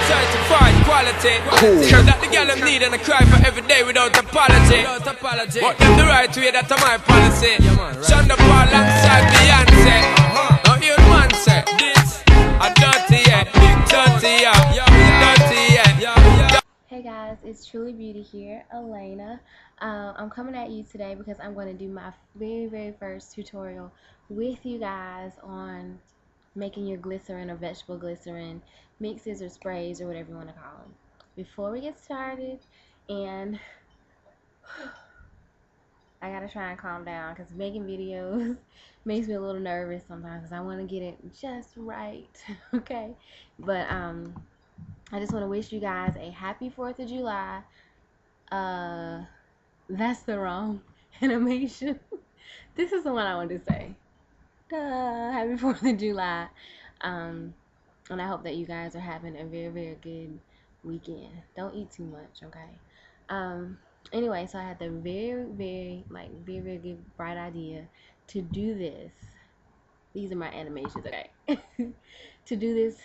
certified quality. Cool. That the girl them need and I cry for every day without apology. But them the right way, that's my policy. Shonda Paul alongside Beyonce. Now you man say this a dirty yeah, big dirty yeah, dirty yeah. Hey guys, it's Truly Beauty here, Elena. I'm coming at you today because I'm going to do my very first tutorial with you guys on making your glycerin or vegetable glycerin mixes or sprays or whatever you want to call them. Before we get started, and I gotta try and calm down because making videos makes me a little nervous sometimes because I want to get it just right. Okay, but I just want to wish you guys a happy 4th of July. That's the wrong animation. This is the one I wanted to say. Happy 4th of July. And I hope that you guys are having a very good weekend. Don't eat too much, okay? Anyway, so I had the very good bright idea to do this. These are my animations, okay? To do this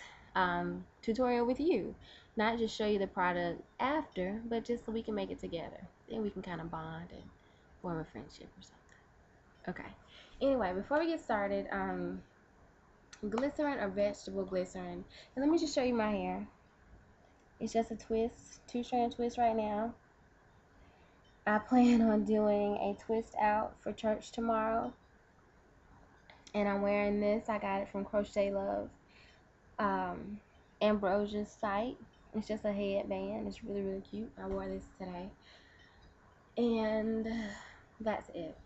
tutorial with you. Not just show you the product after, but just so we can make it together. Then we can kind of bond and form a friendship or something. Okay. Anyway, before we get started, glycerin or vegetable glycerin. And let me just show you my hair. It's just a twist, 2-strand twist right now. I plan on doing a twist out for church tomorrow. And I'm wearing this. I got it from Crochet Love. Ambrosia's site. It's just a headband. It's really cute. I wore this today. And that's it.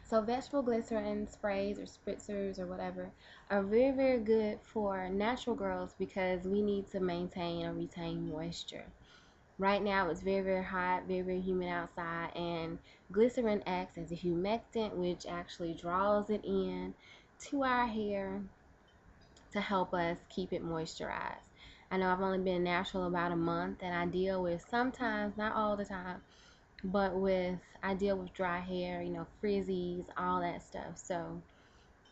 So vegetable glycerin sprays or spritzers or whatever are very good for natural girls because we need to maintain or retain moisture. Right now it's very hot, very humid outside, and glycerin acts as a humectant, which actually draws it in to our hair to help us keep it moisturized. I know I've only been natural about a month, and I deal with sometimes, not all the time, but I deal with dry hair, you know, frizzies, all that stuff. So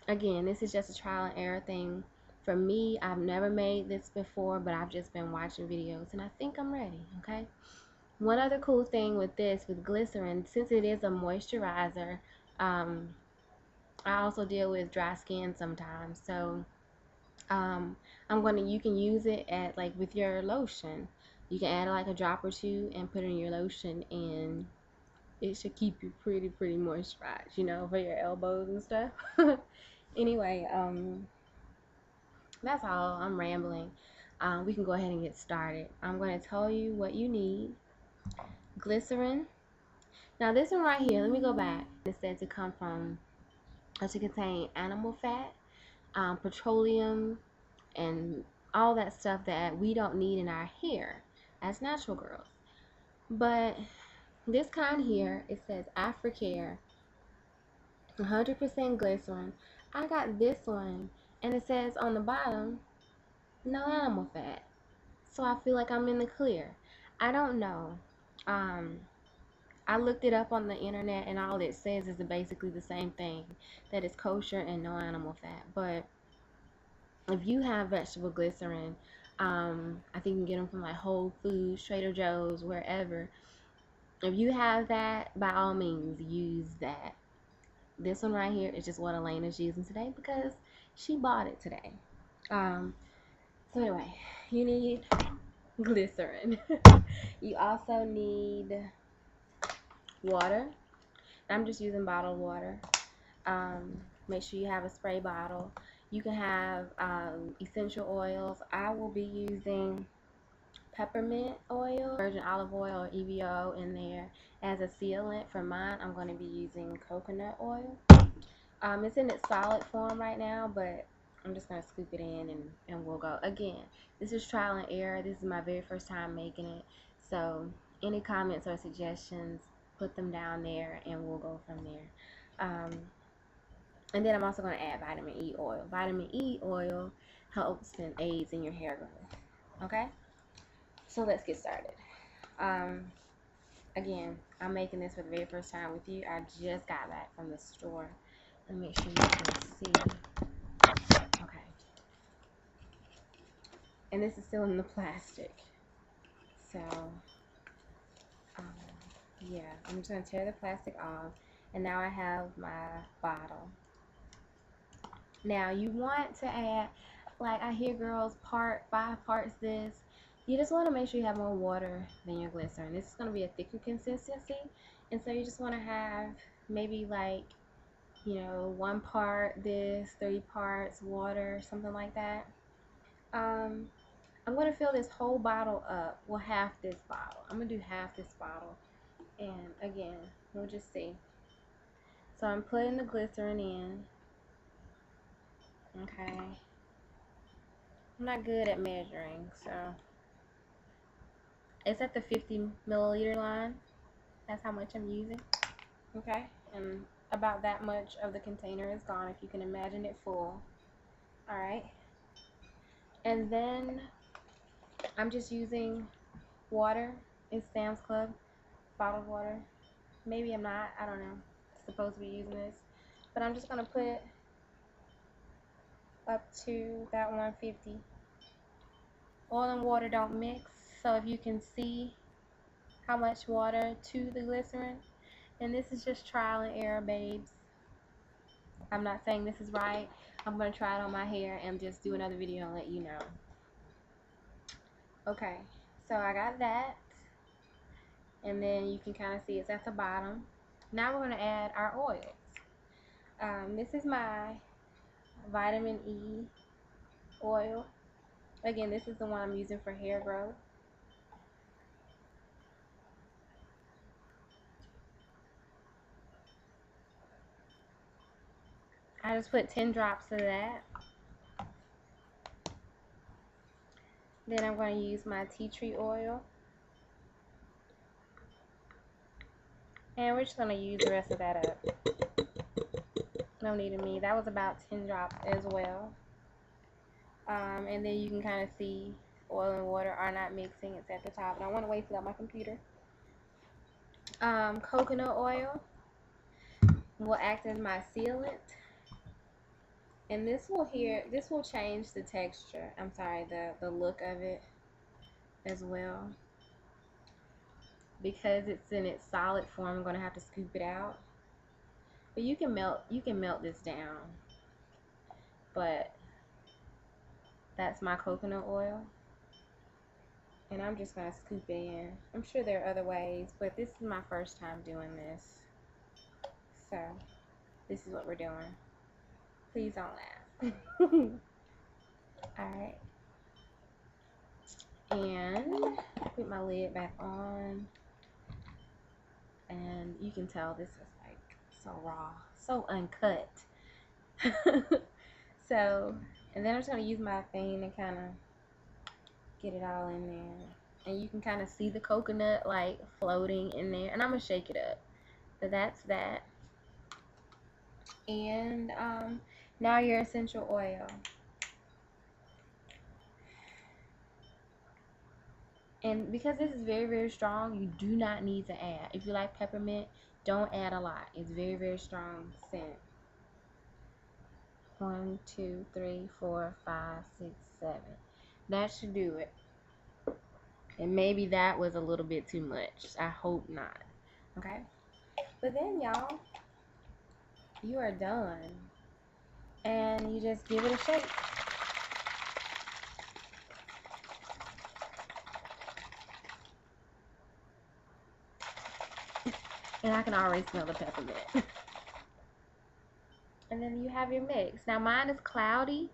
again, this is just a trial and error thing for me. I've never made this before, but I've just been watching videos and I think I'm ready. Okay, one other cool thing with this, with glycerin, since it is a moisturizer, I also deal with dry skin sometimes. So you can use it at with your lotion. You can add like a drop or two and put it in your lotion, and it should keep you pretty moisturized, you know, for your elbows and stuff. Anyway, that's all. I'm rambling. We can go ahead and get started. I'm going to tell you what you need. Glycerin. Now this one right here, let me go back. It said to contain animal fat, petroleum, and all that stuff that we don't need in our hair as natural girls. But this kind here, it says Africare 100% glycerin. I got this one and it says on the bottom no animal fat, so I feel like I'm in the clear. I don't know. I looked it up on the internet and all it says is basically the same thing, that it's kosher and no animal fat. But if you have vegetable glycerin, I think you can get them from like Whole Foods, Trader Joe's, wherever. If you have that, by all means use that. This one right here is just what Elena's using today because she bought it today. So anyway, you need glycerin. You also need water. I'm just using bottled water. Make sure you have a spray bottle. You can have essential oils. I will be using peppermint oil, virgin olive oil, or EVO in there as a sealant. For mine, I'm going to be using coconut oil. It's in its solid form right now, but I'm just going to scoop it in and we'll go. Again, this is trial and error. This is my very first time making it. So any comments or suggestions, put them down there and we'll go from there. And then I'm also going to add vitamin E oil. Vitamin E oil helps and aids in your hair growth. Okay? So let's get started. Again, I'm making this for the very first time with you. I just got back from the store. Let me make sure you can see. Okay. And this is still in the plastic. So, um, yeah, I'm just going to tear the plastic off. And now I have my bottle. Now, you want to add, like I hear girls, 5 parts this. You just want to make sure you have more water than your glycerin. This is going to be a thicker consistency. And so you just want to have maybe like, you know, 1 part this, 3 parts water, something like that. I'm going to fill this whole bottle up. Well, half this bottle. I'm going to do half this bottle. And again, we'll just see. So I'm putting the glycerin in. Okay. I'm not good at measuring, so it's at the 50 milliliter line. That's how much I'm using. Okay. And about that much of the container is gone, if you can imagine it full. Alright. And then I'm just using water. It's Sam's Club bottled water. Maybe I'm not. I don't know. I'm supposed to be using this. But I'm just going to put up to that 150. Oil and water don't mix. So if you can see how much water to the glycerin. And this is just trial and error, babes. I'm not saying this is right. I'm going to try it on my hair and just do another video and let you know. Okay. So I got that. And then you can kind of see it's at the bottom. Now we're going to add our oils. This is my vitamin E oil. Again, this is the one I'm using for hair growth. I just put 10 drops of that. Then I'm going to use my tea tree oil. And we're just going to use the rest of that up. No need of me. That was about 10 drops as well. And then you can kind of see oil and water are not mixing. It's at the top. And I want to waste it on my computer. Coconut oil will act as my sealant. And this will change the texture. I'm sorry, the look of it as well. Because it's in its solid form, I'm going to have to scoop it out. But you can melt this down. But that's my coconut oil. And I'm just going to scoop it in. I'm sure there are other ways, but this is my first time doing this. So, this is what we're doing. Please don't laugh. Alright. And put my lid back on. And you can tell this is like so raw, so uncut. So, and then I'm just going to use my thing and kind of get it all in there. And you can kind of see the coconut like floating in there. And I'm going to shake it up. So that's that. And now your essential oil. And because this is very, very strong, you do not need to add. If you like peppermint, don't add a lot. It's very, very strong scent. 1, 2, 3, 4, 5, 6, 7. That should do it. And maybe that was a little bit too much. I hope not. Okay? But then, y'all, you are done. And you just give it a shake. And I can already smell the peppermint. And then you have your mix. Now mine is cloudy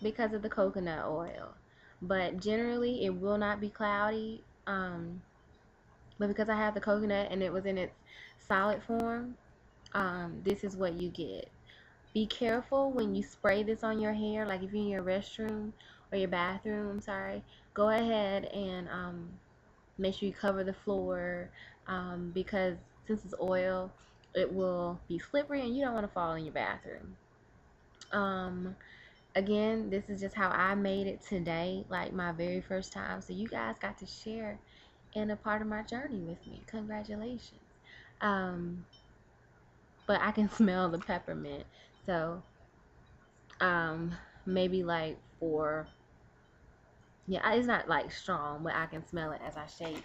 because of the coconut oil. But generally it will not be cloudy. But because I have the coconut and it was in its solid form, this is what you get. Be careful when you spray this on your hair. Like if you're in your restroom or your bathroom, I'm sorry. Go ahead and make sure you cover the floor because since it's oil, it will be slippery and you don't want to fall in your bathroom. Again, this is just how I made it today, like my very first time. So you guys got to share in a part of my journey with me. Congratulations. But I can smell the peppermint. So maybe like for Yeah, it's not like strong, but I can smell it as I shake.